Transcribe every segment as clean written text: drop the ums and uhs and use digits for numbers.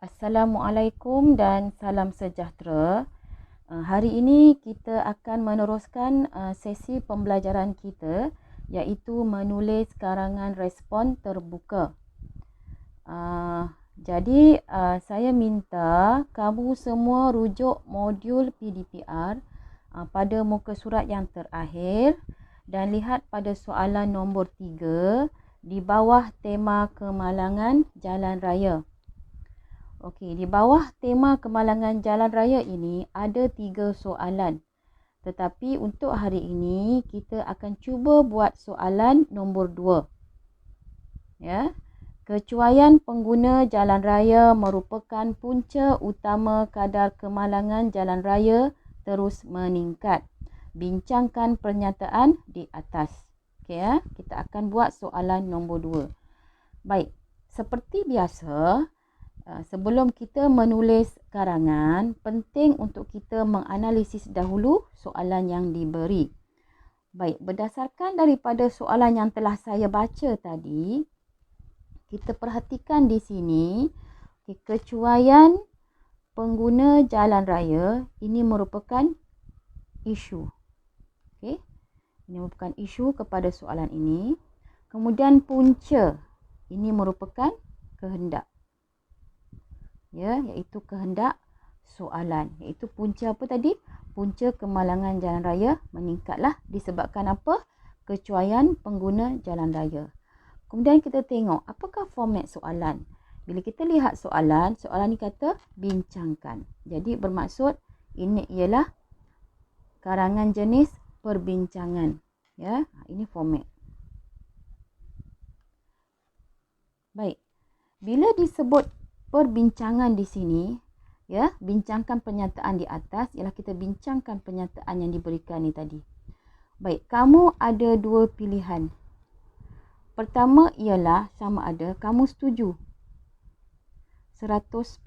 Assalamualaikum dan salam sejahtera. Hari ini kita akan meneruskan sesi pembelajaran kita, iaitu menulis karangan respon terbuka. Jadi saya minta kamu semua rujuk modul PDPR pada muka surat yang terakhir dan lihat pada soalan nombor 3 di bawah tema kemalangan jalan raya. Okey, di bawah tema kemalangan jalan raya ini ada 3 soalan. Tetapi untuk hari ini kita akan cuba buat soalan nombor 2. Ya. Kecuaian pengguna jalan raya merupakan punca utama kadar kemalangan jalan raya terus meningkat. Bincangkan pernyataan di atas. Okey ya, kita akan buat soalan nombor 2. Baik, seperti biasa, sebelum kita menulis karangan, penting untuk kita menganalisis dahulu soalan yang diberi. Baik, berdasarkan daripada soalan yang telah saya baca tadi, kita perhatikan di sini, kecuaian pengguna jalan raya ini merupakan isu. Okey, ini merupakan isu kepada soalan ini. Kemudian punca ini merupakan kehendak. Ya, iaitu kehendak soalan, iaitu punca apa tadi? Punca kemalangan jalan raya meningkatlah disebabkan apa? Kecuaian pengguna jalan raya. Kemudian kita tengok apakah format soalan. Bila kita lihat soalan ni kata bincangkan. Jadi bermaksud ini ialah karangan jenis perbincangan. Ya, ini format. Baik. Bila disebut perbincangan di sini, ya, bincangkan pernyataan di atas, ialah kita bincangkan pernyataan yang diberikan ni tadi. Baik, kamu ada 2 pilihan. Pertama ialah sama ada kamu setuju 100%.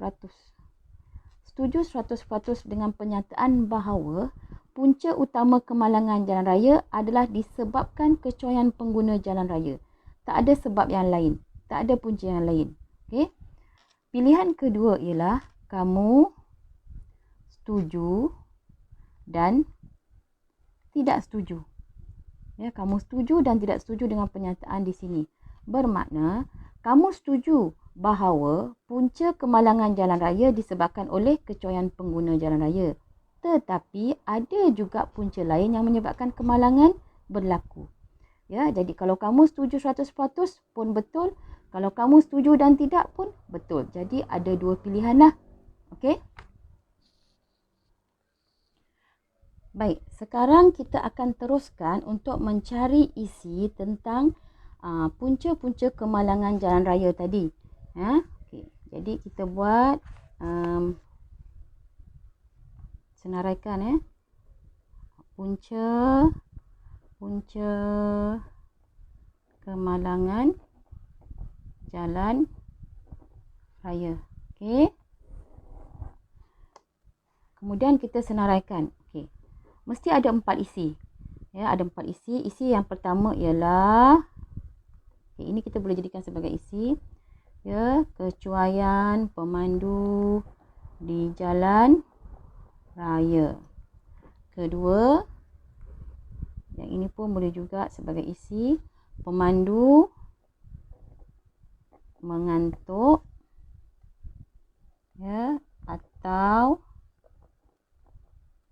Setuju 100% dengan pernyataan bahawa punca utama kemalangan jalan raya adalah disebabkan kecuaian pengguna jalan raya. Tak ada sebab yang lain. Tak ada punca yang lain. Okey. Pilihan kedua ialah kamu setuju dan tidak setuju. Ya, kamu setuju dan tidak setuju dengan pernyataan di sini. Bermakna kamu setuju bahawa punca kemalangan jalan raya disebabkan oleh kecuaian pengguna jalan raya. Tetapi ada juga punca lain yang menyebabkan kemalangan berlaku. Ya, jadi kalau kamu setuju 100% pun betul. Kalau kamu setuju dan tidak pun betul. Jadi ada 2 pilihan lah. Okey. Baik, sekarang kita akan teruskan untuk mencari isi tentang punca-punca kemalangan jalan raya tadi. Okey. Jadi kita buat senaraikan punca kemalangan jalan raya. Okey. Kemudian kita senaraikan. Okey. Mesti ada 4 isi. Ya, ada 4 isi. Isi yang pertama ialah, okey, ini kita boleh jadikan sebagai isi. Ya, kecuaian pemandu di jalan raya. Kedua, yang ini pun boleh juga sebagai isi, pemandu mengantuk, ya, atau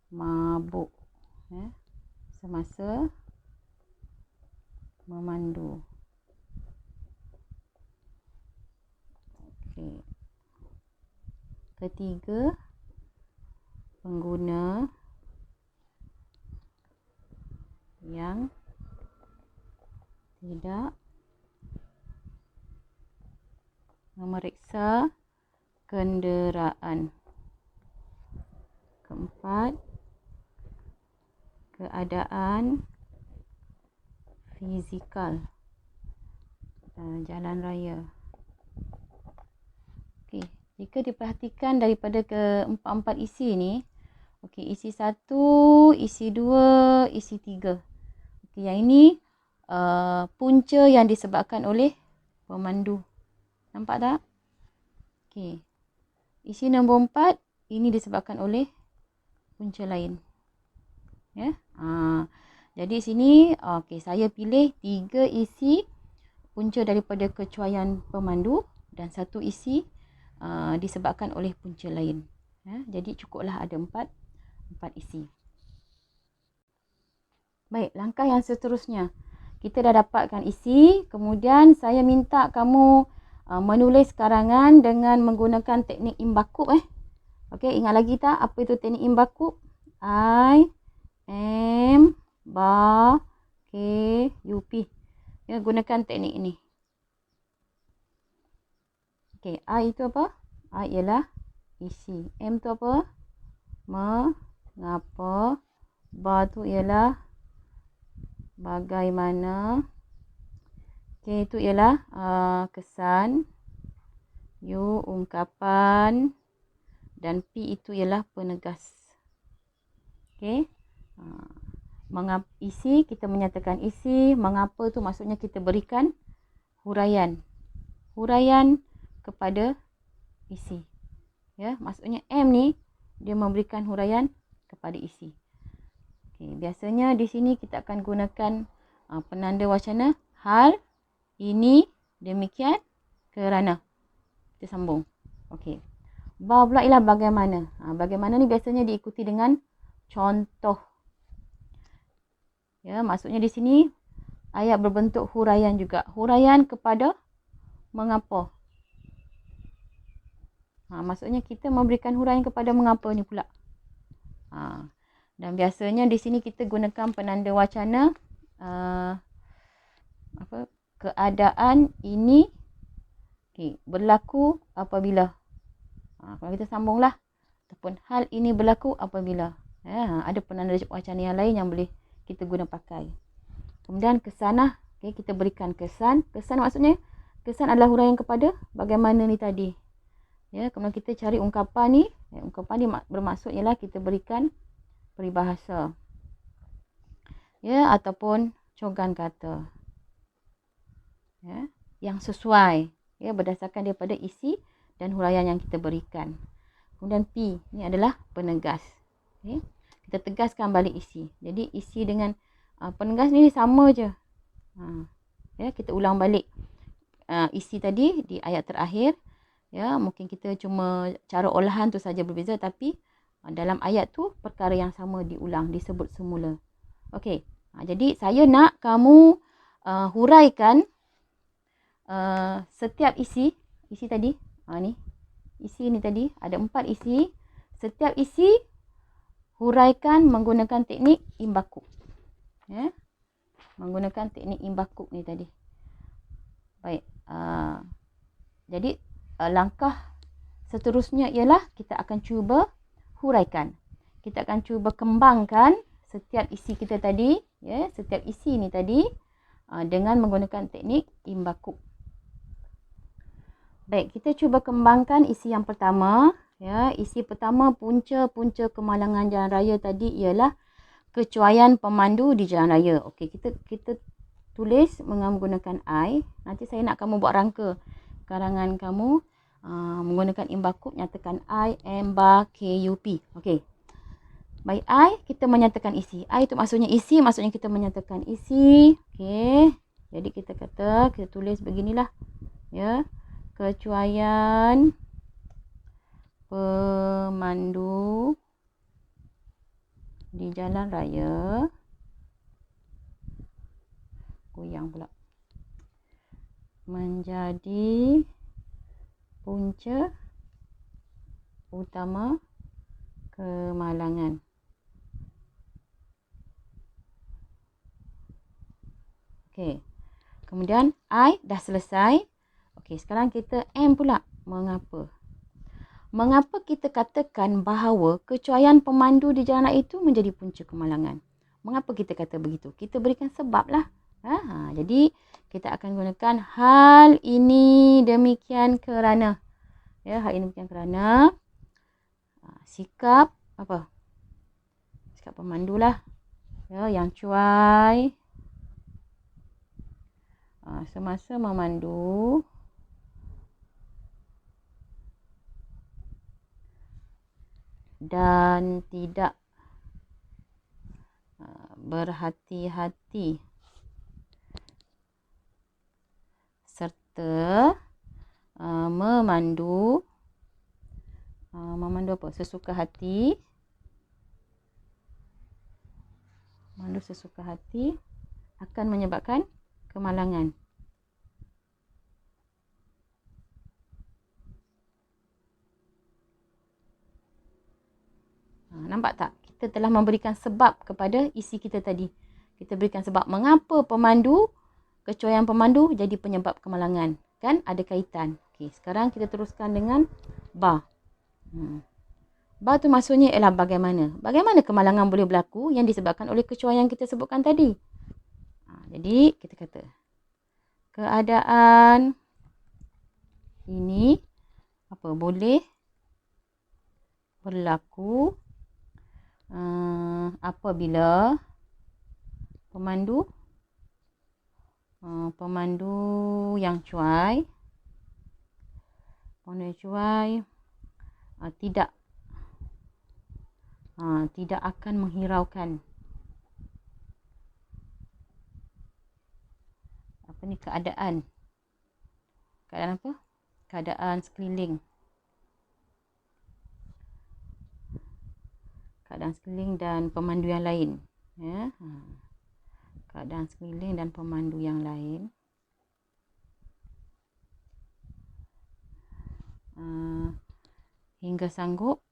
mabuk, ya, semasa memandu. Okey. Ketiga, pengguna yang tidak memeriksa kenderaan. Keempat, keadaan fizikal jalan raya. Okey, jika diperhatikan daripada keempat-empat isi ni, okey, isi 1, isi 2, isi 3. Okey, yang ini punca yang disebabkan oleh pemandu. Nampak tak? Okey. isi nombor 4 ini disebabkan oleh punca lain. Ya. Jadi sini saya pilih 3 isi punca daripada kecuaian pemandu dan 1 isi disebabkan oleh punca lain. Ya. Jadi cukuplah ada 4 isi. Baik, langkah yang seterusnya. Kita dah dapatkan isi, kemudian saya minta kamu menulis karangan dengan menggunakan teknik imbakub. Okey, ingat lagi tak apa itu teknik imbakub? I, M, bar, K, U, P. Ya, gunakan teknik ini. Okey, I itu apa? I ialah isi. M tu apa? Mengapa. Bar tu ialah bagaimana. K itu ialah kesan. U ungkapan. Dan P itu ialah penegas. Okey. Isi, kita menyatakan isi. Mengapa tu maksudnya kita berikan huraian. Huraian kepada isi. Ya, maksudnya M ni dia memberikan huraian kepada isi. Okey, biasanya di sini kita akan gunakan penanda wacana hal ini demikian kerana. Kita sambung. Okey. Bar pula ialah bagaimana. Bagaimana ni biasanya diikuti dengan contoh. Ya, maksudnya di sini ayat berbentuk huraian juga. Huraian kepada mengapa. Maksudnya kita memberikan huraian kepada mengapa ni pula. Dan biasanya di sini kita gunakan penanda wacana keadaan ini berlaku apabila. Kalau kita sambunglah. Ataupun hal ini berlaku apabila. Ada penanda wacana yang lain yang boleh kita guna pakai. Kemudian kesan kita berikan kesan. Kesan maksudnya kesan adalah huraian kepada bagaimana ni tadi. Ya, kemudian kita cari ungkapan ni. Ungkapan ni bermaksud ialah kita berikan peribahasa. Ya, ataupun cogan kata. Ya, yang sesuai. Ya, berdasarkan daripada isi dan huraian yang kita berikan. Kemudian P ni adalah penegas. Okay. Kita tegaskan balik isi. Jadi isi dengan penegas ni sama je. Ya, kita ulang balik isi tadi di ayat terakhir. Ya, mungkin kita cuma cara olahan tu saja berbeza, tapi dalam ayat tu perkara yang sama diulang, disebut semula. Okey. Jadi saya nak kamu huraikan setiap isi tadi. Ni. Isi ni tadi ada 4 isi. Setiap isi huraikan menggunakan teknik imbakub. Ya. Menggunakan teknik imbakub ni tadi. Baik. Jadi langkah seterusnya ialah kita akan cuba huraikan. Kita akan cuba kembangkan setiap isi kita tadi, ya, setiap isi ni tadi dengan menggunakan teknik imbakub. Baik, kita cuba kembangkan isi yang pertama. Ya, isi pertama punca-punca kemalangan jalan raya tadi ialah kecuaian pemandu di jalan raya. Okey, kita tulis menggunakan I. Nanti saya nak kamu buat rangka karangan kamu menggunakan imbakub, nyatakan I, M, bar, K, U, P. Okey. Baik, I kita menyatakan isi. I itu maksudnya isi, maksudnya kita menyatakan isi. Okey. Jadi kita tulis beginilah. Ya. Kecuaian pemandu di jalan raya. Goyang pula. Menjadi punca utama kemalangan. Okey. Kemudian I dah selesai. Okey, sekarang kita M pula. Mengapa? Mengapa kita katakan bahawa kecuaian pemandu di jalan raya itu menjadi punca kemalangan? Mengapa kita kata begitu? Kita berikan sebab lah. Jadi kita akan gunakan hal ini demikian kerana. Ya, hal ini demikian kerana sikap apa? Sikap pemandu lah. Ya, yang cuai semasa memandu dan tidak berhati-hati serta memandu apa? Sesuka hati. Memandu sesuka hati akan menyebabkan kemalangan. Nampak tak? Kita telah memberikan sebab kepada isi kita tadi. Kita berikan sebab mengapa kecuaian pemandu jadi penyebab kemalangan. Kan ada kaitan. Okey, sekarang kita teruskan dengan ba. Ba tu maksudnya ialah bagaimana. Bagaimana kemalangan boleh berlaku yang disebabkan oleh kecuaian yang kita sebutkan tadi. Jadi kita kata keadaan ini boleh berlaku apabila pemandu yang cuai tidak akan menghiraukan keadaan apa? Keadaan sekeliling. Keadaan sekeliling dan pemandu yang lain. Ya. Keadaan sekeliling dan pemandu yang lain. Hingga sanggup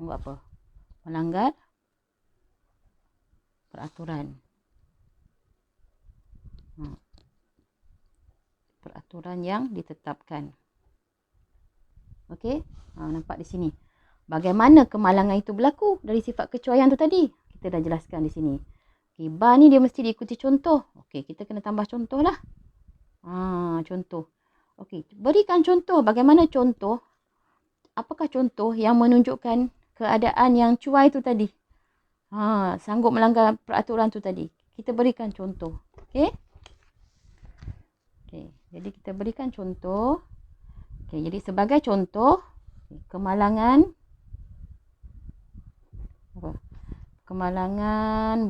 apa? Melanggar peraturan. Peraturan yang ditetapkan. Okey? Nampak di sini. Bagaimana kemalangan itu berlaku dari sifat kecuaian tu tadi? Kita dah jelaskan di sini. Okey, ba ni dia mesti diikuti contoh. Okey, kita kena tambah contoh lah. Contoh. Okey, berikan contoh. Bagaimana contoh? Apakah contoh yang menunjukkan keadaan yang cuai tu tadi? Sanggup melanggar peraturan tu tadi. Kita berikan contoh. Okey? Okey, jadi kita berikan contoh. Okey, jadi sebagai contoh, kemalangan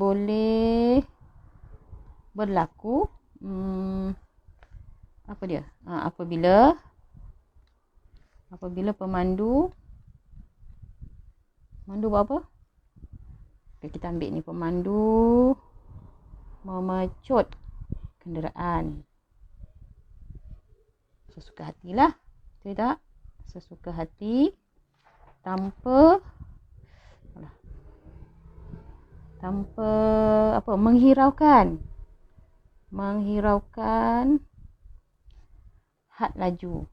boleh berlaku apabila pemandu buat apa? Okay, kita ambil ni, pemandu memecut kenderaan sesuka hatilah, betul tak? Sesuka hati tanpa menghiraukan had laju.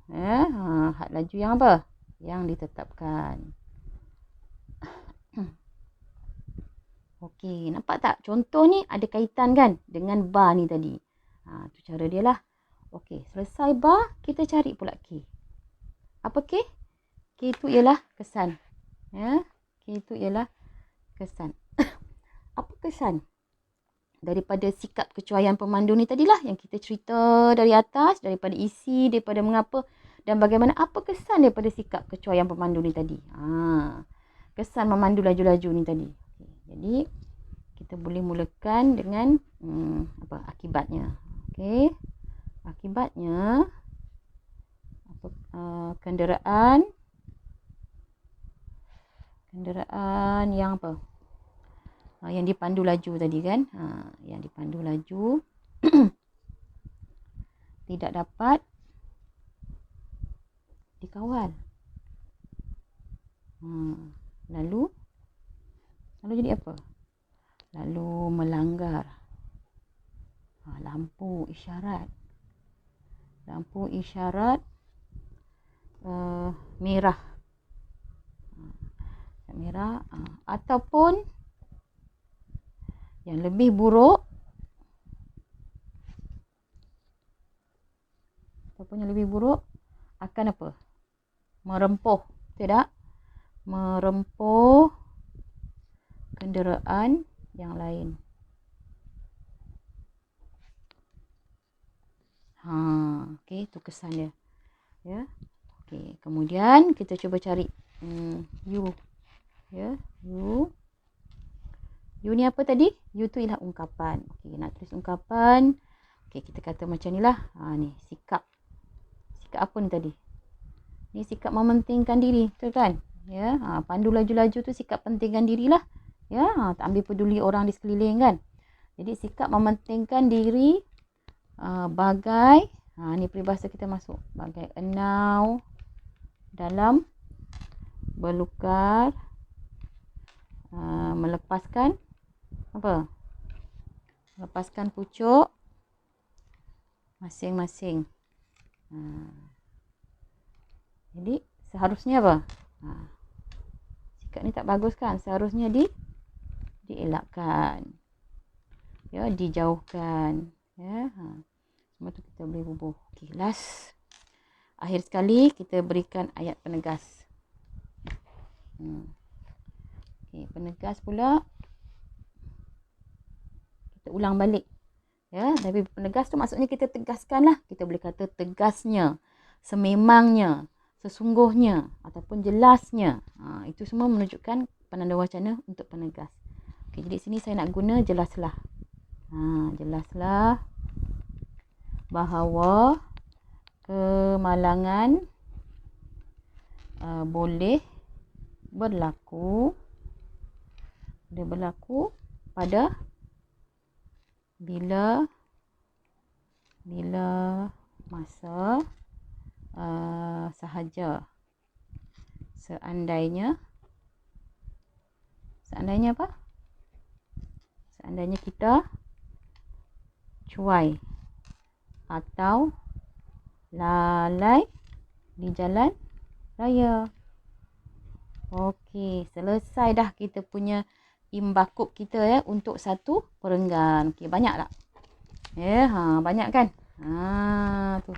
Had laju yang apa? Yang ditetapkan. Okey, nampak tak? Contoh ni ada kaitan kan dengan ba ni tadi. Tu cara dia lah. Okey, selesai ba, kita cari pula K. Apa K? K itu ialah kesan. K itu ialah kesan. Apa kesan daripada sikap kecuaian pemandu ni tadilah yang kita cerita dari atas, daripada isi, daripada mengapa dan bagaimana, apa kesan daripada sikap kecuaian pemandu ni tadi? Kesan memandu laju-laju ni tadi. Jadi kita boleh mulakan dengan akibatnya. Okey. Akibatnya kenderaan yang yang dipandu laju tadi kan. Yang dipandu laju tidak dapat dikawal. Lalu jadi apa? Lalu melanggar lampu isyarat. Lampu isyarat merah. Merah ataupun yang lebih buruk akan apa? Merempuh, tidak? Merempuh kenderaan yang lain. Okey, itu kesan dia. Ya. Okey, kemudian kita cuba cari U. Ya, U. U ni apa tadi? U tu ialah ungkapan. Okey, nak tulis ungkapan. Okey, kita kata macam ni lah. Ni sikap. Sikap apa ni tadi? Ni sikap mementingkan diri, betul kan? Ya, pandu laju-laju tu sikap pentingkan dirilah. Ya, tak ambil peduli orang di sekeliling kan. Jadi sikap mementingkan diri bagai ni peribahasa kita masuk. Bagai enau dalam berlukar melepaskan apa? Lepaskan pucuk masing-masing. Jadi seharusnya apa? Sikap ni tak bagus kan? Seharusnya dielakkan. Ya, dijauhkan. Ya, semua tu kita boleh bubuh. Okey, last. Akhir sekali kita berikan ayat penegas. Okey, penegas pula kita ulang balik. Ya, tapi penegas tu maksudnya kita tegaskan lah. Kita boleh kata tegasnya, sememangnya, sesungguhnya ataupun jelasnya. Itu semua menunjukkan penanda wacana untuk penegas. Okey, jadi sini saya nak guna jelaslah. Jelaslah bahawa kemalangan boleh berlaku pada bila masa sahaja. Seandainya apa? Seandainya kita cuai atau lalai di jalan raya. Okey, selesai dah kita punya imbakub kita ya untuk satu perenggan. Okey, banyak tak? Ya, banyak kan? Tu.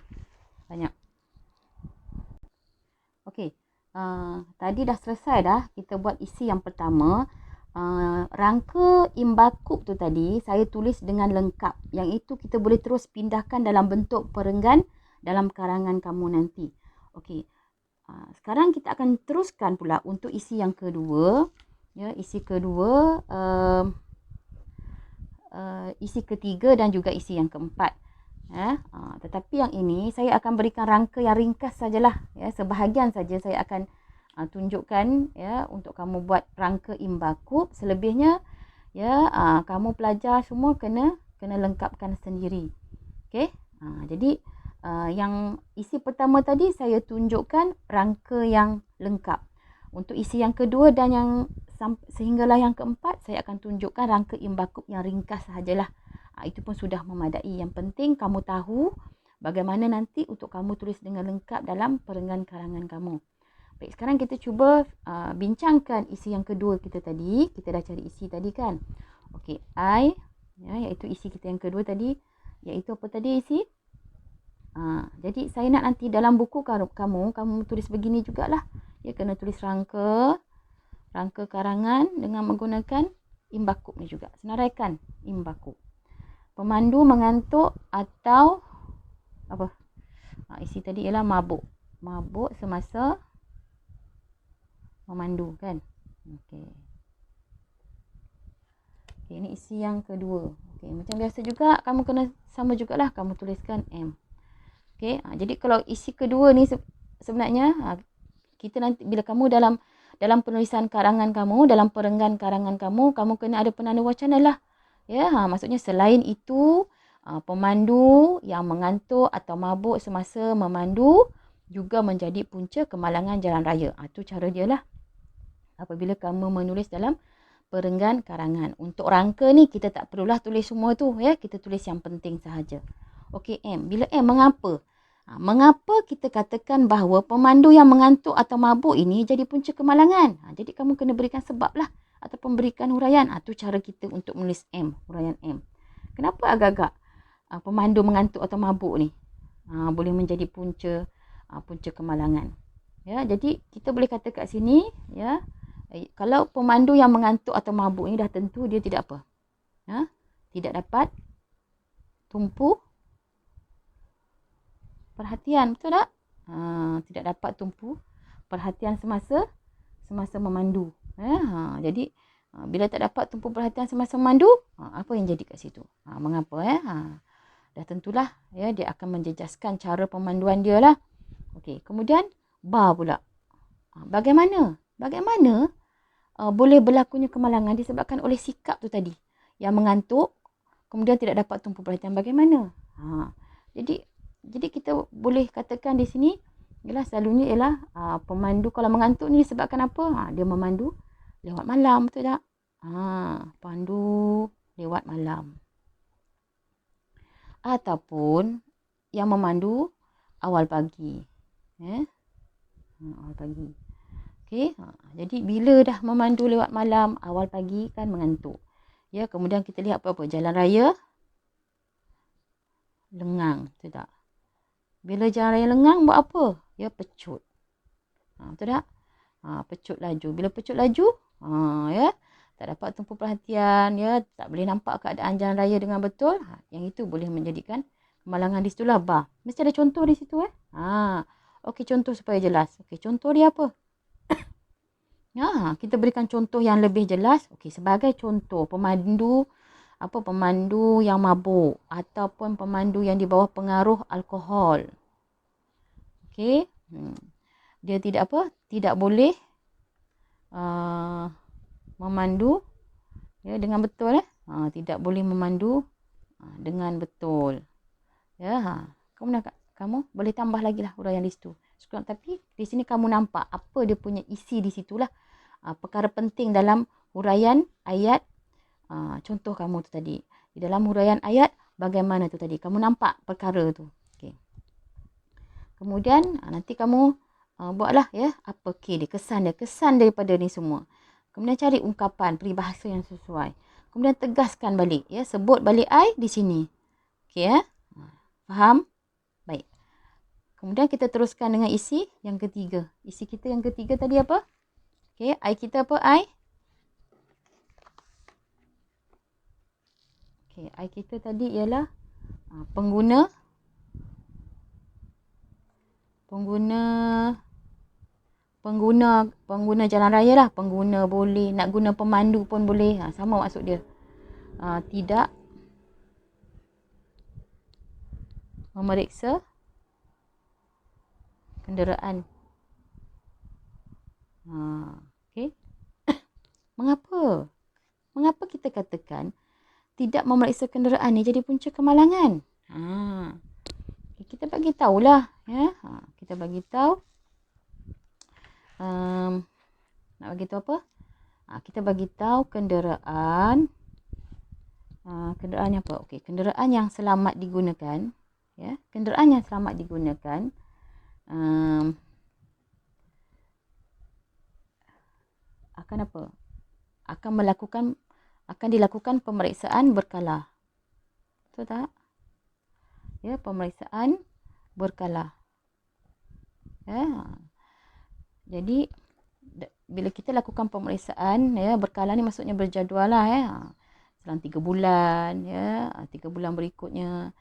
Banyak. Okey. Tadi dah selesai dah kita buat isi yang pertama. Rangka imbakub tu tadi saya tulis dengan lengkap. Yang itu kita boleh terus pindahkan dalam bentuk perenggan dalam karangan kamu nanti. Okey. Sekarang kita akan teruskan pula untuk isi yang kedua. Ya, isi kedua, isi ketiga dan juga isi yang keempat. Tetapi yang ini saya akan berikan rangka yang ringkas sajalah. Ya, sebahagian saja saya akan tunjukkan ya untuk kamu buat rangka imbakub. Selebihnya ya kamu pelajar semua kena lengkapkan sendiri. Okey. Jadi yang isi pertama tadi saya tunjukkan rangka yang lengkap. Untuk isi yang kedua dan yang sehinggalah yang keempat saya akan tunjukkan rangka imbakub yang ringkas sahajalah. Itu pun sudah memadai. Yang penting kamu tahu bagaimana nanti untuk kamu tulis dengan lengkap dalam perenggan karangan kamu. Baik, sekarang kita cuba bincangkan isi yang kedua kita tadi. Kita dah cari isi tadi kan. Okey, I ya, iaitu isi kita yang kedua tadi. Iaitu apa tadi isi? Jadi saya nak nanti dalam buku kamu tulis begini jugalah. Ya, kena tulis rangka karangan dengan menggunakan imbakub ni juga. Senaraikan imbakub. Pemandu mengantuk atau apa? Isi tadi ialah mabuk. Mabuk semasa memandu kan. Okey. Okey, ini isi yang kedua. Okey, macam biasa juga kamu kena sama jugalah kamu tuliskan M. Okey, jadi kalau isi kedua ni sebenarnya kita nanti bila kamu dalam penulisan karangan kamu, dalam perenggan karangan kamu kena ada penanda wacana lah. Ya, maksudnya selain itu pemandu yang mengantuk atau mabuk semasa memandu juga menjadi punca kemalangan jalan raya. Itu cara dia lah. Apabila kamu menulis dalam perenggan karangan. Untuk rangka ni kita tak perlulah tulis semua tu ya, kita tulis yang penting sahaja. Okey, M. Bila M, mengapa? Mengapa kita katakan bahawa pemandu yang mengantuk atau mabuk ini jadi punca kemalangan? Jadi kamu kena berikan sebab lah ataupun berikan huraian. Itu cara kita untuk menulis M, huraian M. Kenapa agak-agak pemandu mengantuk atau mabuk ni boleh menjadi punca kemalangan? Ya, jadi kita boleh kata kat sini ya, kalau pemandu yang mengantuk atau mabuk ni dah tentu dia tidak apa? Tidak dapat tumpu perhatian, betul tak? tidak dapat tumpu perhatian semasa memandu. Jadi bila tak dapat tumpu perhatian semasa memandu, apa yang jadi kat situ? Mengapa? Dah tentulah ya, dia akan menjejaskan cara pemanduan dia lah. Okey, kemudian ba pula. Bagaimana boleh berlakunya kemalangan disebabkan oleh sikap tu tadi yang mengantuk, kemudian tidak dapat tumpu perhatian. Bagaimana? Jadi kita boleh katakan di sini ialah selalunya ialah pemandu kalau mengantuk ni disebabkan apa? Dia memandu lewat malam, betul tak? Pandu lewat malam. Ataupun yang memandu awal pagi. Awal pagi. Okey, jadi bila dah memandu lewat malam, awal pagi kan mengantuk. Ya, kemudian kita lihat apa-apa jalan raya lengang, betul tak? Bila jalan raya lengang buat apa? Ya, pecut. Betul tak? Pecut laju. Bila pecut laju, ya, tak dapat tumpu perhatian, ya, tak boleh nampak keadaan jalan raya dengan betul. Yang itu boleh menjadikan kemalangan. Di situlah ba. Mesti ada contoh di situ. Okey, contoh supaya jelas. Okey, contoh dia apa? Kita berikan contoh yang lebih jelas. Okey, sebagai contoh pemandu yang mabuk ataupun pemandu yang di bawah pengaruh alkohol. Okey. Dia tidak boleh memandu ya dengan betul. Tidak boleh memandu dengan betul. Ya. Kemudian kamu boleh tambah lagi lah huraian di situ. Tapi di sini kamu nampak apa dia punya isi di situlah. Perkara penting dalam huraian ayat contoh kamu tu tadi. Di dalam huraian ayat bagaimana tu tadi. Kamu nampak perkara tu. Okay. Kemudian nanti kamu buatlah ya apa dia kesan daripada ni semua. Kemudian cari ungkapan peribahasa yang sesuai. Kemudian tegaskan balik ya, sebut balik I di sini. Okey ya. Faham? Baik. Kemudian kita teruskan dengan isi yang ketiga. Isi kita yang ketiga tadi apa? Okey, I kita apa? Okey, I kita tadi ialah pengguna jalan raya lah. Pengguna boleh, nak guna pemandu pun boleh. Sama maksud dia. Tidak memeriksa kenderaan. Okey. Mengapa kita katakan tidak memeriksa kenderaan ni jadi punca kemalangan? Kita bagi tahulah ya. Kita bagi tahu nak bagi tahu apa? Kita bagi tahu kenderaan yang apa? Okey, kenderaan yang selamat digunakan ya. Kenderaan yang selamat digunakan akan apa? Akan dilakukan pemeriksaan berkala. Betul tak? Ya, pemeriksaan berkala. Ya. Jadi bila kita lakukan pemeriksaan ya berkala ni maksudnya berjadual lah ya. Selang 3 bulan ya, 3 bulan berikutnya,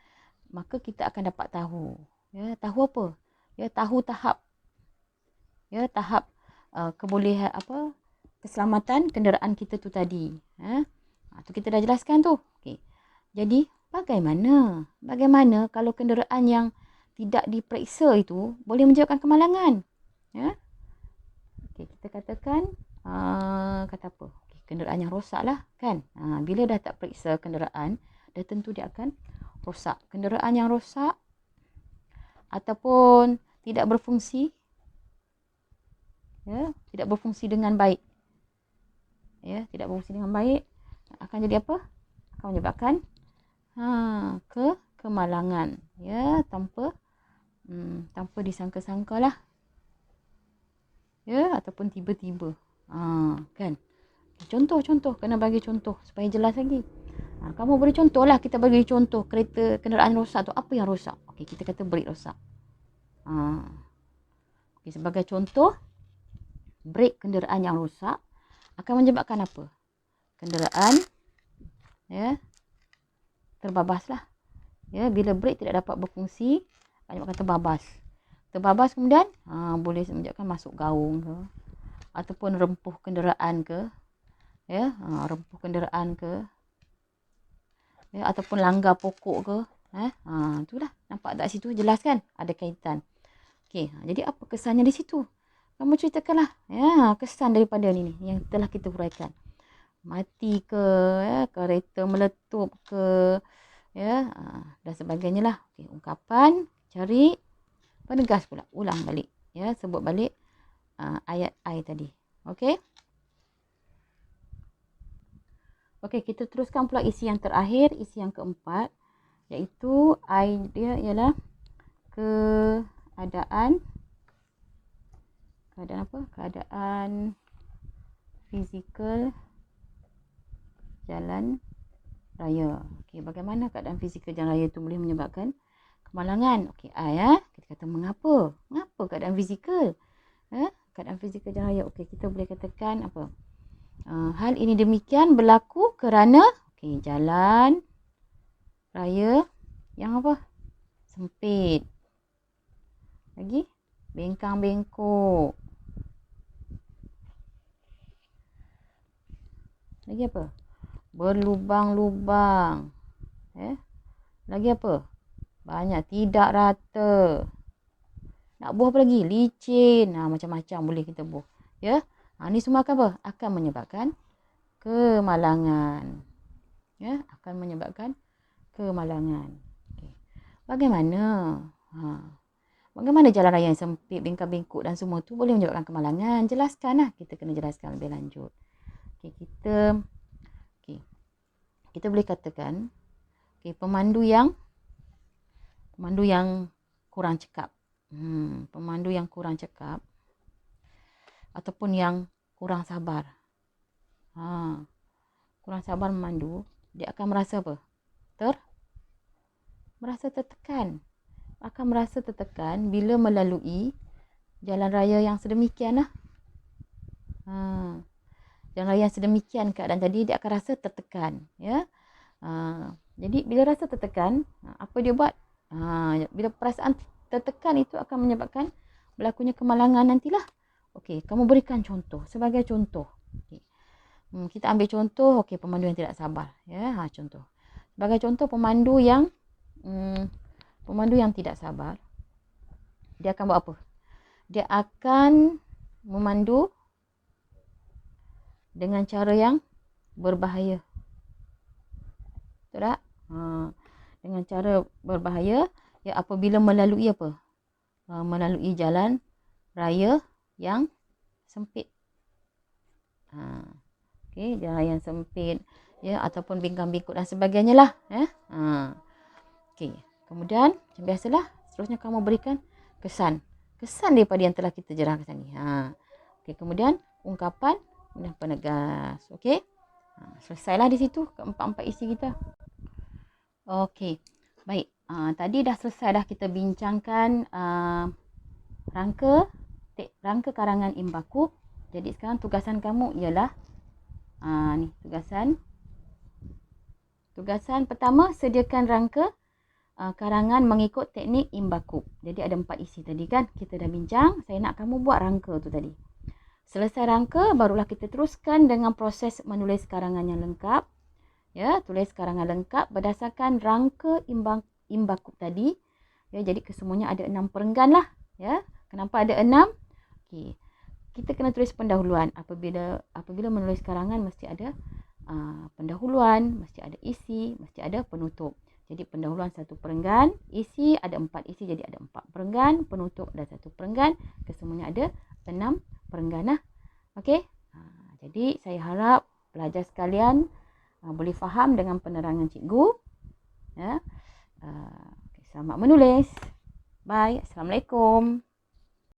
maka kita akan dapat tahu. Ya, tahu apa? Ya, tahu tahap kebolehan keselamatan kenderaan kita tu tadi. Tu kita dah jelaskan tu. Okey. Jadi bagaimana kalau kenderaan yang tidak diperiksa itu boleh menyebabkan kemalangan? Ya. Okey, kita katakan kata apa? Okey, kenderaan yang rosak lah kan. Bila dah tak periksa kenderaan, dah tentu dia akan rosak. Kenderaan yang rosak ataupun tidak berfungsi ya, tidak berfungsi dengan baik. Ya, tidak berfungsi dengan baik akan jadi apa? Akan menyebabkan kemalangan ya, tanpa disangka-sangka lah. Ya, ataupun tiba-tiba. Kan? Contoh, kena bagi contoh supaya jelas lagi. Kamu beri contoh lah, kita bagi contoh kenderaan rosak tu. Apa yang rosak? Okey, kita kata brake rosak. Okey, sebagai contoh, brake kenderaan yang rosak akan menyebabkan apa? Kenderaan ya terbabas lah. Ya, bila brake tidak dapat berfungsi, akan menyebabkan terbabas. Terbabas kemudian boleh menunjukkan masuk gaung ke, ataupun rempuh kenderaan ke, ya, rempuh kenderaan ke, ya, ataupun langgar pokok ke, itulah, nampak tak situ, jelas kan, ada kaitan. Okey, jadi apa kesannya di situ? Kamu ceritakanlah, ya, kesan daripada ni yang telah kita huraikan. Mati ke, ya, kereta meletup ke, ya, dan sebagainya lah. Okey, ungkapan, cari, penegas pula, ulang balik, ya, sebut balik ayat I tadi. Okey. Okey, kita teruskan pula isi yang terakhir, isi yang keempat, iaitu I dia ialah keadaan apa? Keadaan fizikal jalan raya. Okey, bagaimana keadaan fizikal jalan raya itu boleh menyebabkan kemalangan? Okey, kita kata mengapa? Mengapa keadaan fizikal? Keadaan fizikal jalan raya. Okey, kita boleh katakan apa? Hal ini demikian berlaku kerana jalan raya yang apa? Sempit. Lagi? Bengkang-bengkok. Lagi apa? Berlubang-lubang. Lagi apa? Banyak tidak rata. Nak buah apa lagi? Licin. Macam-macam boleh kita buah. Ya. Ni semua akan apa? Akan menyebabkan kemalangan. Ya, akan menyebabkan kemalangan. Okay. Bagaimana? Bagaimana jalan raya yang sempit, bengkak-bengkok dan semua tu boleh menyebabkan kemalangan? Jelaskanlah. Kita kena jelaskan lebih lanjut. Okay, kita boleh katakan pemandu yang kurang cekap. Pemandu yang kurang cekap ataupun yang kurang sabar. Kurang sabar memandu, dia akan merasa apa? Merasa tertekan. Akan merasa tertekan bila melalui jalan raya yang sedemikian lah. Jalan raya yang sedemikian keadaan tadi, dia akan rasa tertekan. Ya. Jadi bila rasa tertekan, apa dia buat? Bila perasaan tertekan itu akan menyebabkan berlakunya kemalangan nantilah. Okey, kamu berikan contoh. Sebagai contoh. Okay. Kita ambil contoh, pemandu yang tidak sabar. Ya, contoh. Sebagai contoh, pemandu yang tidak sabar, dia akan buat apa? Dia akan memandu dengan cara yang berbahaya. Betul tak? Dengan cara berbahaya, ya, apabila melalui apa? Melalui jalan raya yang sempit. Jalan raya yang sempit, ya, ataupun bengkang-bengkok dan sebagainya lah. Kemudian macam biasalah, seterusnya kamu berikan kesan daripada yang telah kita jelaskan ni. Kemudian ungkapan dan penegas. Selesailah di situ keempat-empat isi kita. Baik. Tadi dah selesai dah kita bincangkan rangka karangan Im Bakub. Jadi sekarang tugasan kamu ialah ni tugasan pertama, sediakan rangka karangan mengikut teknik Im Bakub. Jadi ada 4 isi tadi kan kita dah bincang. Saya nak kamu buat rangka tu tadi. Selesai rangka, barulah kita teruskan dengan proses menulis karangan yang lengkap. Ya, tulis karangan lengkap berdasarkan rangka Im Bakub tadi. Ya, jadi kesemuanya ada 6 perenggan lah. Ya, kenapa ada 6? Okey. Kita kena tulis pendahuluan. Apabila menulis karangan mesti ada pendahuluan, mesti ada isi, mesti ada penutup. Jadi pendahuluan 1 perenggan, isi ada 4 isi, jadi ada 4 perenggan, penutup ada 1 perenggan, kesemuanya ada 6 perenggan lah. Okey. Jadi saya harap pelajar sekalian boleh faham dengan penerangan cikgu. Ya. Selamat menulis. Bye. Assalamualaikum.